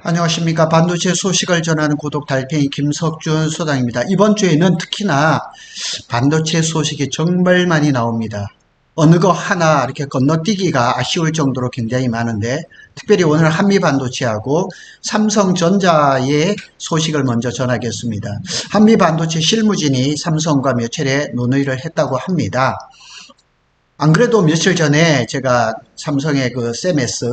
안녕하십니까. 반도체 소식을 전하는 구독 달팽이 김석준 소장입니다. 이번 주에는 특히나 반도체 소식이 정말 많이 나옵니다. 어느 거 하나 이렇게 건너뛰기가 아쉬울 정도로 굉장히 많은데, 특별히 오늘 한미반도체하고 삼성전자의 소식을 먼저 전하겠습니다. 한미반도체 실무진이 삼성과 몇 차례 논의를 했다고 합니다. 안 그래도 며칠 전에 제가 삼성의 그 세메스,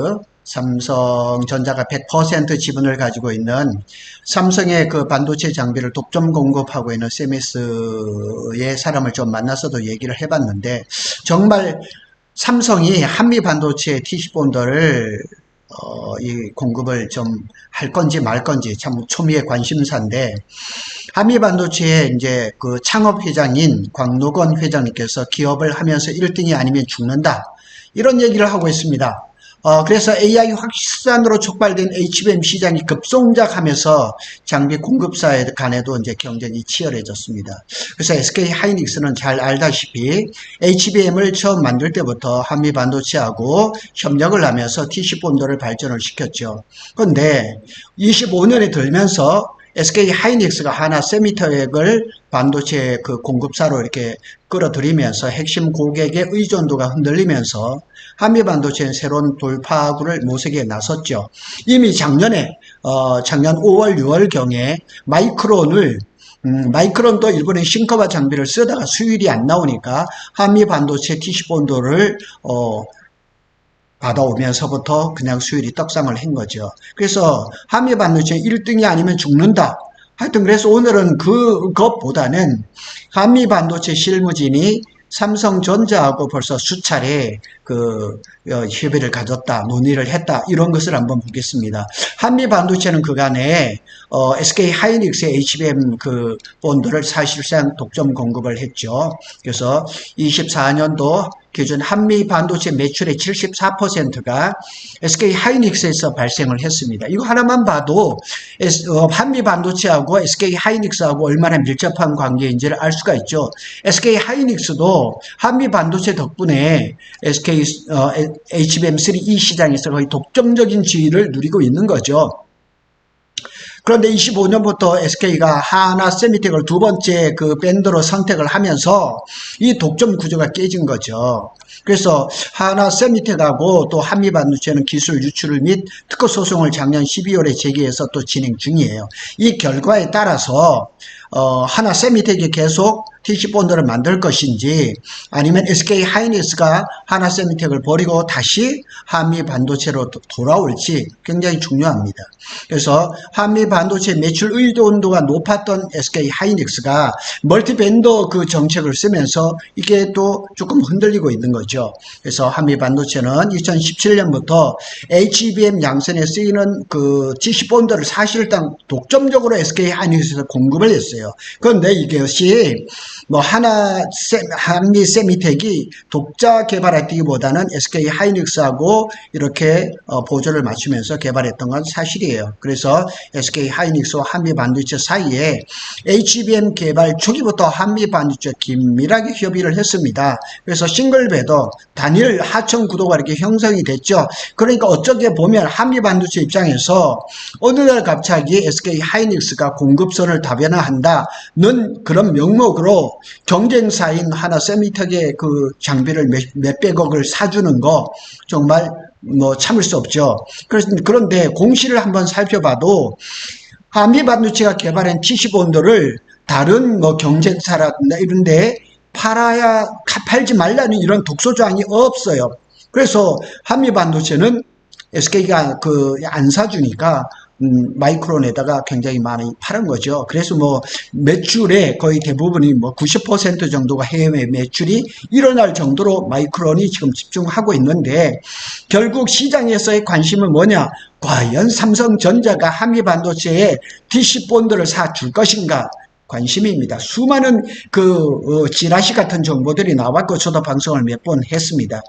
삼성전자가 100% 지분을 가지고 있는 삼성의 그 반도체 장비를 독점 공급하고 있는 세메스의 사람을 좀 만나서도 얘기를 해봤는데, 정말 삼성이 한미 반도체 TC본드를 이 공급을 좀 할 건지 말 건지 참 초미의 관심사인데, 한미반도체의 이제 그 창업 회장인 광노건 회장님께서 기업을 하면서 1등이 아니면 죽는다, 이런 얘기를 하고 있습니다. 그래서 AI 확산으로 촉발된 HBM 시장이 급성장하면서 장비 공급사 간에도 이제 경쟁이 치열해졌습니다. 그래서 SK 하이닉스는 잘 알다시피 HBM을 처음 만들 때부터 한미 반도체하고 협력을 하면서 TC본드를 발전을 시켰죠. 그런데 25년이 들면서 SK 하이닉스가 하나 세미터액을 반도체 그 공급사로 이렇게 끌어들이면서 핵심 고객의 의존도가 흔들리면서 한미 반도체는 새로운 돌파구를 모색에 나섰죠. 이미 작년 5월, 6월경에 마이크론도 일본의 싱커바 장비를 쓰다가 수율이 안 나오니까 한미 반도체 TC본드를 받아오면서부터 그냥 수율이 떡상을 한 거죠. 그래서 한미 반도체 1등이 아니면 죽는다. 하여튼 그래서 오늘은 그것보다는 한미 반도체 실무진이 삼성전자하고 벌써 수차례 협의를 가졌다, 논의를 했다, 이런 것을 한번 보겠습니다. 한미 반도체는 그간에 SK 하이닉스의 HBM 본드를 사실상 독점 공급을 했죠. 그래서 24년도 기준 한미 반도체 매출의 74%가 SK 하이닉스에서 발생을 했습니다. 이거 하나만 봐도 한미 반도체하고 SK 하이닉스하고 얼마나 밀접한 관계인지를 알 수가 있죠. SK 하이닉스도 한미 반도체 덕분에 SK HBM3E 시장에서 거의 독점적인 지위를 누리고 있는 거죠. 그런데 25년부터 SK가 하나 세미텍을 두 번째 그 밴더로 선택을 하면서 이 독점 구조가 깨진 거죠. 그래서 하나 세미텍하고 또 한미반도체는 기술 유출 및 특허 소송을 작년 12월에 제기해서 또 진행 중이에요. 이 결과에 따라서 하나 세미텍이 계속 TC본드를 만들 것인지, 아니면 SK 하이닉스가 하나 세미텍을 버리고 다시 한미 반도체로 돌아올지 굉장히 중요합니다. 그래서 한미 반도체 매출 의존도가 높았던 SK 하이닉스가 멀티밴더 그 정책을 쓰면서 이게 또 조금 흔들리고 있는 거죠. 그래서 한미 반도체는 2017년부터 HBM 양선에 쓰이는 그 TC본드를 사실상 독점적으로 SK 하이닉스에서 공급을 했어요. 그런데 이것이 한미 세미텍이 독자 개발했기보다는 SK 하이닉스하고 이렇게 보조를 맞추면서 개발했던 건 사실이에요. 그래서 SK 하이닉스와 한미 반도체 사이에 HBM 개발 초기부터 한미 반도체 긴밀하게 협의를 했습니다. 그래서 싱글베더 단일 하청 구도가 이렇게 형성이 됐죠. 그러니까 어쩌게 보면 한미 반도체 입장에서 어느 날 갑자기 SK 하이닉스가 공급선을 다변화한다는 그런 명목으로 경쟁사인 하나 세미텍의 그 장비를 몇백억을 사주는 거 정말 참을 수 없죠. 그런데 공시를 한번 살펴봐도 한미 반도체가 개발한 TC본드를 다른 경쟁사라든가 이런 데 팔지 말라는 이런 독소조항이 없어요. 그래서 한미 반도체는 SK가 안 사주니까 마이크론에다가 굉장히 많이 파는 거죠. 그래서 매출의 거의 대부분이 90% 정도가 해외 매출이 일어날 정도로 마이크론이 지금 집중하고 있는데, 결국 시장에서의 관심은 뭐냐? 과연 삼성전자가 한미 반도체에 TC본드를 사줄 것인가? 관심입니다. 수많은 찌라시 같은 정보들이 나왔고 저도 방송을 몇 번 했습니다.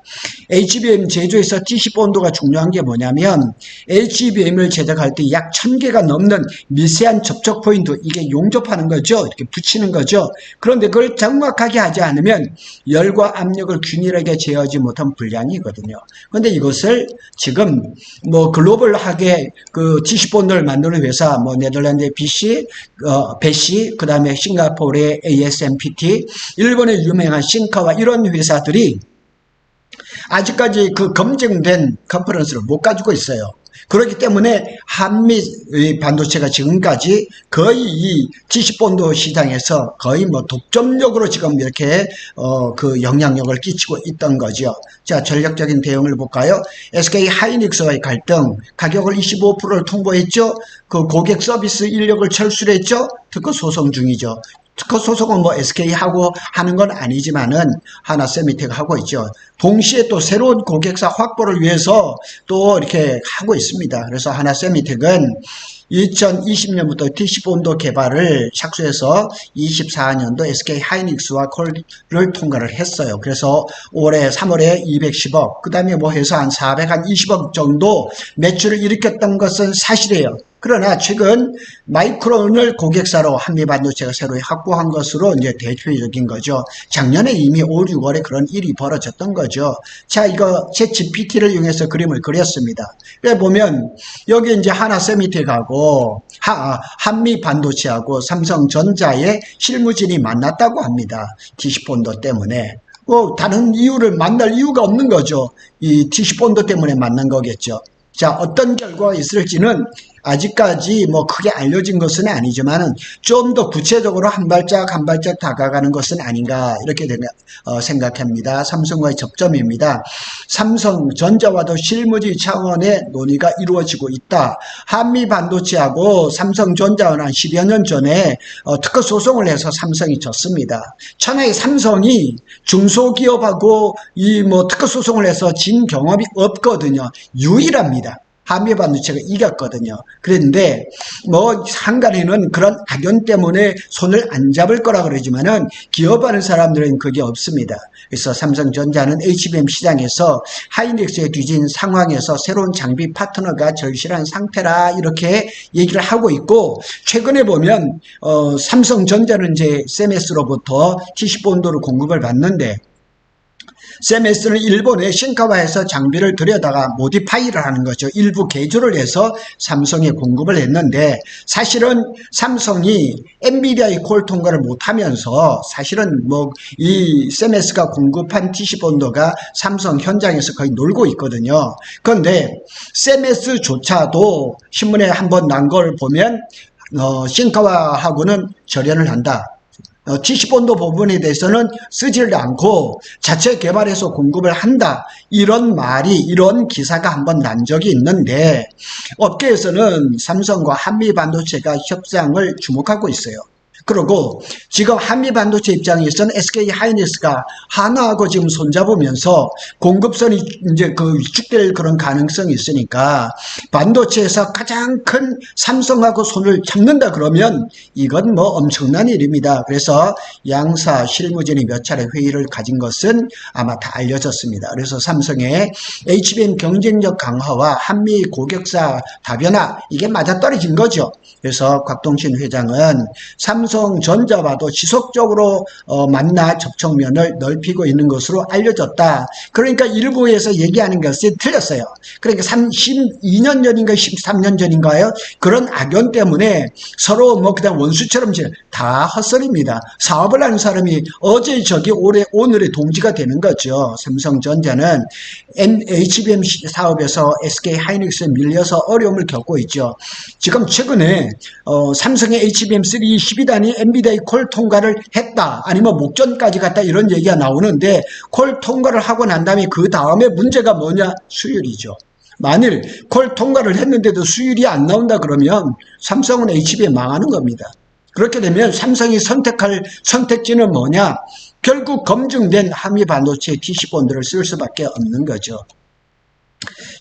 HBM 제조에서 TC 본도가 중요한 게 뭐냐면 HBM을 제작할 때 약 1000개가 넘는 미세한 접촉 포인트, 이게 용접하는 거죠. 이렇게 붙이는 거죠. 그런데 그걸 정확하게 하지 않으면 열과 압력을 균일하게 제어하지 못한 불량이거든요. 그런데 이것을 지금 뭐 글로벌하게 TC 본도를 만드는 회사, 뭐 네덜란드의 베시, 그 다음에 싱가포르의 ASMPT, 일본의 유명한 신카와 이런 회사들이 아직까지 검증된 컨퍼런스를 못 가지고 있어요. 그렇기 때문에 한미 반도체가 지금까지 거의 이 TC 본도 시장에서 거의 뭐 독점적으로 지금 이렇게 영향력을 끼치고 있던 거죠. 자, 전략적인 대응을 볼까요? SK 하이닉스와의 갈등, 가격을 25%를 통보했죠. 고객 서비스 인력을 철수했죠. 특허 소송 중이죠. 특허 소송은 뭐 SK하고 하는 건 아니지만은 하나 세미텍 하고 있죠. 동시에 또 새로운 고객사 확보를 위해서 또 이렇게 하고 있습니다. 그래서 하나 세미텍은 2020년부터 TC 본도 개발을 착수해서 24년도 SK 하이닉스와 콜을 통과를 했어요. 그래서 올해 3월에 210억, 그 다음에 뭐 해서 한 420억 정도 매출을 일으켰던 것은 사실이에요. 그러나 최근 마이크론을 고객사로 한미반도체가 새로 확보한 것으로 이제 대표적인 거죠. 작년에 이미 5, 6월에 그런 일이 벌어졌던 거죠. 자, 이거 챗GPT를 이용해서 그림을 그렸습니다. 여기 보면 여기 이제 하나 세미텍하고 한미반도체하고 삼성전자의 실무진이 만났다고 합니다. TC 본도 때문에. 다른 이유를 만날 이유가 없는 거죠. 이 TC 본도 때문에 만난 거겠죠. 자, 어떤 결과가 있을지는 아직까지 뭐 크게 알려진 것은 아니지만은 좀 더 구체적으로 한 발짝 한 발짝 다가가는 것은 아닌가 이렇게 생각합니다. 삼성과의 접점입니다. 삼성전자와도 실무지 차원의 논의가 이루어지고 있다. 한미반도체하고 삼성전자는 한 10여 년 전에 특허 소송을 해서 삼성이 졌습니다. 천하의 삼성이 중소기업하고 이 뭐 특허 소송을 해서 진 경험이 없거든요. 유일합니다. 한미반도체가 이겼거든요. 그런데 뭐 한간에는 그런 악연 때문에 손을 안 잡을 거라 그러지만은 기업하는 사람들은 그게 없습니다. 그래서 삼성전자는 HBM 시장에서 하이닉스에 뒤진 상황에서 새로운 장비 파트너가 절실한 상태라 이렇게 얘기를 하고 있고, 최근에 보면 삼성전자는 이제 세메스로부터 TC 본도를 공급을 받는데 세메스는 일본의 신카와에서 장비를 들여다가 모디파이를 하는 거죠. 일부 개조를 해서 삼성에 공급을 했는데, 사실은 삼성이 엔비디아의 콜 통과를 못하면서 사실은 뭐 이 세메스가 공급한 TC 본도가 삼성 현장에서 거의 놀고 있거든요. 그런데 세메스조차도 신문에 한번 난 걸 보면 신카와하고는 절연을 한다. TC 본도 부분에 대해서는 쓰지를 않고 자체 개발해서 공급을 한다. 이런 말이, 이런 기사가 한번 난 적이 있는데, 업계에서는 삼성과 한미반도체가 협상을 주목하고 있어요. 그리고 지금 한미반도체 입장에서는 SK 하이닉스가 하나하고 지금 손잡으면서 공급선이 이제 위축될 그런 가능성이 있으니까 반도체에서 가장 큰 삼성하고 손을 잡는다 그러면 이건 뭐 엄청난 일입니다. 그래서 양사 실무진이 몇 차례 회의를 가진 것은 아마 다 알려졌습니다. 그래서 삼성의 HBM 경쟁력 강화와 한미 고객사 다변화, 이게 맞아떨어진 거죠. 그래서 곽동신 회장은 삼성전자와도 지속적으로 만나 접촉면을 넓히고 있는 것으로 알려졌다. 그러니까 일부에서 얘기하는 것이 틀렸어요. 그러니까 12년 전인가 13년 전인가요? 그런 악연 때문에 서로 뭐 그냥 원수처럼 다 헛소리입니다. 사업을 하는 사람이 어제 저기 오늘의 동지가 되는 거죠. 삼성전자는 HBM 사업에서 SK 하이닉스에 밀려서 어려움을 겪고 있죠. 지금 최근에 삼성의 HBM3 12단이 엔비디아의 콜 통과를 했다, 아니면 목전까지 갔다, 이런 얘기가 나오는데, 콜 통과를 하고 난 다음에 그 다음에 문제가 뭐냐? 수율이죠. 만일 콜 통과를 했는데도 수율이 안 나온다 그러면 삼성은 HBM 망하는 겁니다. 그렇게 되면 삼성이 선택할 선택지는 뭐냐? 결국 검증된 한미반도체 TC 본도를 쓸 수밖에 없는 거죠.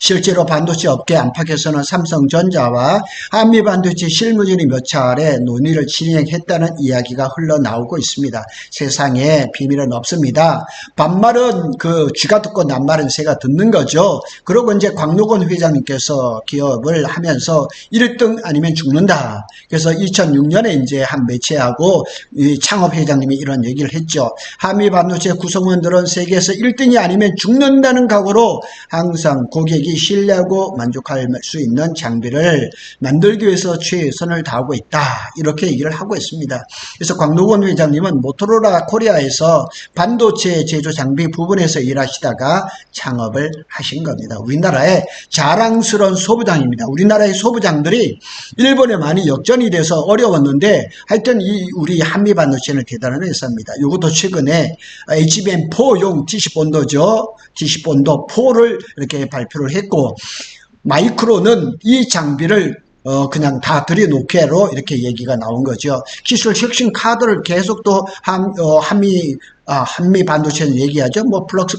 실제로 반도체 업계 안팎에서는 삼성전자와 한미반도체 실무진이 몇 차례 논의를 진행했다는 이야기가 흘러나오고 있습니다. 세상에 비밀은 없습니다. 반말은 그 쥐가 듣고 낱말은 새가 듣는 거죠. 그리고 이제 광록원 회장님께서 기업을 하면서 1등 아니면 죽는다. 그래서 2006년에 이제 한 매체하고 이 창업 회장님이 이런 얘기를 했죠. 한미반도체 구성원들은 세계에서 1등이 아니면 죽는다는 각오로 항상 고객이 신뢰하고 만족할 수 있는 장비를 만들기 위해서 최선을 다하고 있다. 이렇게 얘기를 하고 있습니다. 그래서 광록원 회장님은 모토로라 코리아에서 반도체 제조 장비 부분에서 일하시다가 창업을 하신 겁니다. 우리나라의 자랑스러운 소부장입니다. 우리나라의 소부장들이 일본에 많이 역전이 돼서 어려웠는데 하여튼 이 우리 한미반도체는 대단한 회사입니다. 이것도 최근에 HBM4용 TC본도죠. TC본도 4를 이렇게 발표를 했고 마이크론은 이 장비를 그냥 다 들여놓게로 이렇게 얘기가 나온 거죠. 기술 혁신 카드를 계속 또 한미 반도체는 얘기하죠. 뭐 플럭스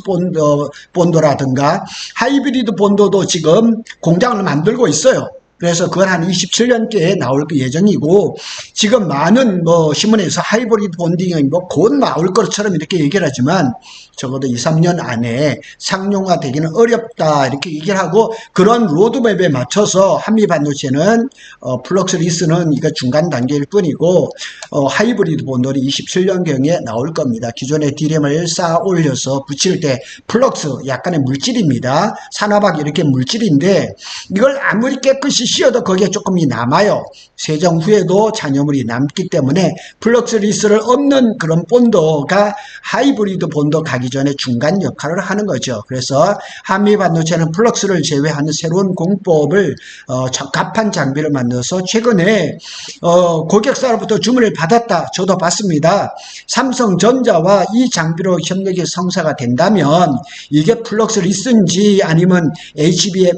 본도라든가 하이브리드 본도도 지금 공장을 만들고 있어요. 그래서 그건 한 27년께에 나올 예정이고 지금 많은 뭐 신문에서 하이브리드 본딩이 뭐 곧 나올 것처럼 이렇게 얘기를 하지만 적어도 2, 3년 안에 상용화되기는 어렵다 이렇게 얘기를 하고 그런 로드맵에 맞춰서 한미반도체는 플럭스 리스는 이거 중간 단계일 뿐이고 하이브리드 본돌이 27년경에 나올 겁니다. 기존의 D램을 쌓아 올려서 붙일 때 플럭스 약간의 물질입니다. 산화박 이렇게 물질인데 이걸 아무리 깨끗이 씌워도 거기에 조금이 남아요. 세정 후에도 잔여물이 남기 때문에 플럭스 리스를 없는 그런 본도가 하이브리드 본도 가기 전에 중간 역할을 하는 거죠. 그래서 한미반도체는 플럭스를 제외하는 새로운 공법을 적합한 장비를 만들어서 최근에 고객사로부터 주문을 받았다. 저도 받습니다. 삼성전자와 이 장비로 협력이 성사가 된다면 이게 플럭스 리스인지 아니면 HBM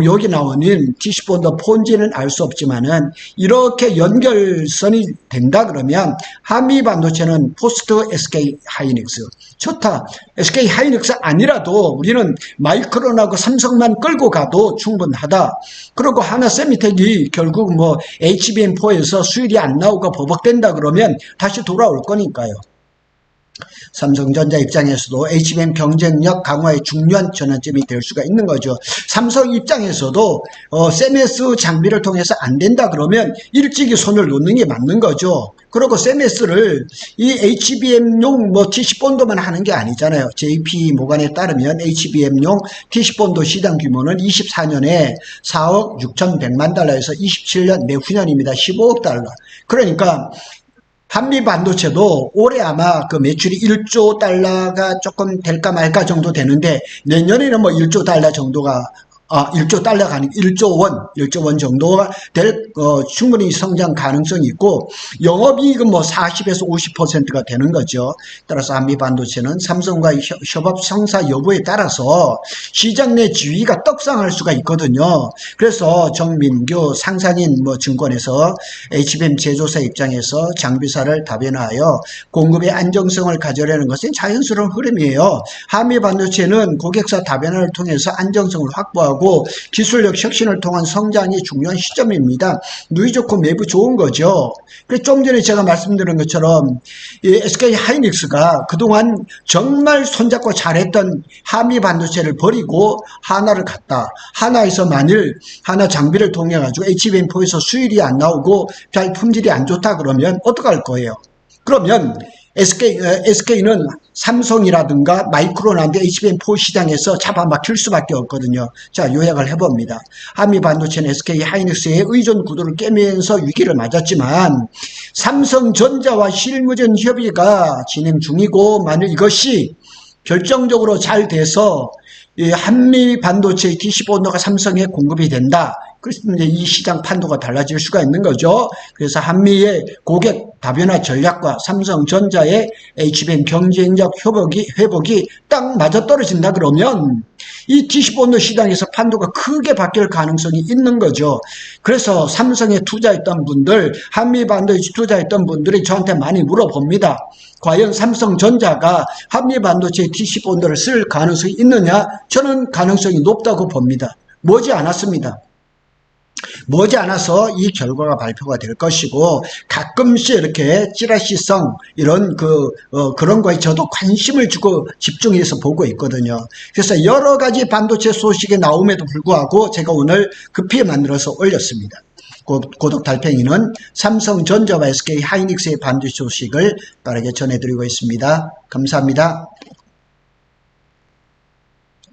여기 나오는 TC본도 폰지는 알 수 없지만은 이렇게 연결선이 된다 그러면 한미반도체는 포스트 SK 하이닉스 좋다. SK 하이닉스 아니라도 우리는 마이크론하고 삼성만 끌고 가도 충분하다. 그리고 하나 세미텍이 결국 뭐 HBM4에서 수율이 안 나오고 버벅된다 그러면 다시 돌아올 거니까요. 삼성전자 입장에서도 HBM 경쟁력 강화의 중요한 전환점이 될 수가 있는 거죠. 삼성 입장에서도 세메스 장비를 통해서 안 된다 그러면 일찍이 손을 놓는 게 맞는 거죠. 그리고 세메스를 이 HBM용 뭐 TC본도만 하는 게 아니잖아요. JP 모간에 따르면 HBM용 TC본도 시장 규모는 24년에 4억 6,100만 달러에서 27년 내후년입니다. 15억 달러. 그러니까 한미반도체도 올해 아마 그 매출이 1조 달러가 조금 될까 말까 정도 되는데 내년에는 뭐 1조 달러 정도가 1조 달러가 아니고 1조 원 정도가 될 충분히 성장 가능성이 있고 영업이익은 뭐 40에서 50%가 되는 거죠. 따라서 한미반도체는 삼성과의 협업 성사 여부에 따라서 시장 내 지위가 떡상할 수가 있거든요. 그래서 정민규 상산인 뭐 증권에서 HBM 제조사 입장에서 장비사를 다변화하여 공급의 안정성을 가져내는 것은 자연스러운 흐름이에요. 한미반도체는 고객사 다변화를 통해서 안정성을 확보하고 기술력 혁신을 통한 성장이 중요한 시점입니다. 누이 좋고 매부 좋은 거죠. 그래서 좀 전에 제가 말씀드린 것처럼 이 SK 하이닉스가 그동안 정말 손잡고 잘했던 한미 반도체를 버리고 하나를 갔다. 하나에서 만일 하나 장비를 통해 가지고 HBM4에서 수율이 안 나오고 잘 품질이 안 좋다 그러면 어떡할 거예요? 그러면 SK는 삼성이라든가 마이크론한테 HBM4 시장에서 잡아막힐 수밖에 없거든요. 자, 요약을 해봅니다. 한미반도체는 SK 하이닉스의 의존 구도를 깨면서 위기를 맞았지만 삼성전자와 실무전 협의가 진행 중이고 만일 이것이 결정적으로 잘 돼서 이 한미 반도체의 TC본도가 삼성에 공급이 된다. 그래서 이제 이 시장 판도가 달라질 수가 있는 거죠. 그래서 한미의 고객 다변화 전략과 삼성전자의 HBM 경쟁력 회복이 딱 맞아떨어진다 그러면 이 DC-본드 시장에서 판도가 크게 바뀔 가능성이 있는 거죠. 그래서 삼성에 투자했던 분들, 한미 반도체에 투자했던 분들이 저한테 많이 물어봅니다. 과연 삼성전자가 한미 반도체 DC-본드를 쓸 가능성이 있느냐? 저는 가능성이 높다고 봅니다. 머지않아서 이 결과가 발표가 될 것이고, 가끔씩 이렇게 찌라시성 이런 그런 거에 저도 관심을 주고 집중해서 보고 있거든요. 그래서 여러 가지 반도체 소식이 나옴에도 불구하고 제가 오늘 급히 만들어서 올렸습니다. 고독 달팽이는 삼성전자와 SK 하이닉스의 반도체 소식을 빠르게 전해드리고 있습니다. 감사합니다.